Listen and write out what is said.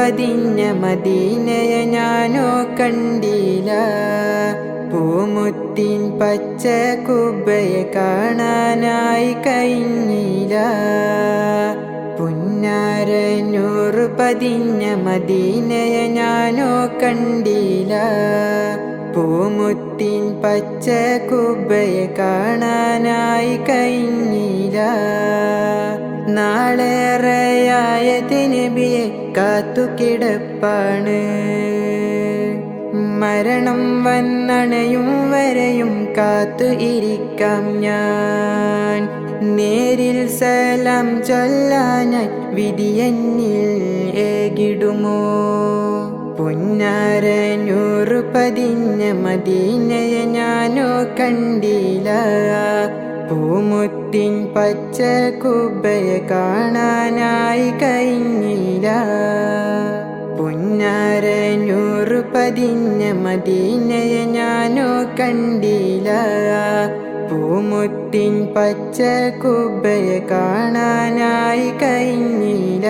പതിഞ്ഞ മദീനയെ ഞാനോ കണ്ടില്ല. പൂമുത്തിൻ പച്ച കുബ്ബയെ കാണാനായി കഴിഞ്ഞില്ല. പുന്നാരനൂറ് പതിഞ്ഞ മദീനയെ ഞാനോ കണ്ടില്ല. പൂമുത്തിൻ പച്ച കുബ്ബയെ കാണാനായി കഴിഞ്ഞില്ല. നാളേറെയായത് നബിയെ കാത്തുകിടപ്പാണ്. മരണം വന്നണയും വരെയും കാത്തു ഇരിക്കാം ഞാൻ. നേരിൽ സലാം ചൊല്ലാനായി വിധിയെന്നിൽ ഏകിടുമോ? പുന്നാരനൂറ് പതിഞ്ഞ മദീനയെ ഞാനോ കണ്ടില്ല. പൂമുത്തിൻ പച്ച കുബ്ബയെ കാണാനായി കഴിഞ്ഞില്ല. പുന്നാരനൂറ് പതിഞ്ഞ മദീനയെ ഞാനോ കണ്ടില്ല. പൂമുത്തിൻ പച്ച കുബ്ബയെ കാണാനായി കഴിഞ്ഞില്ല.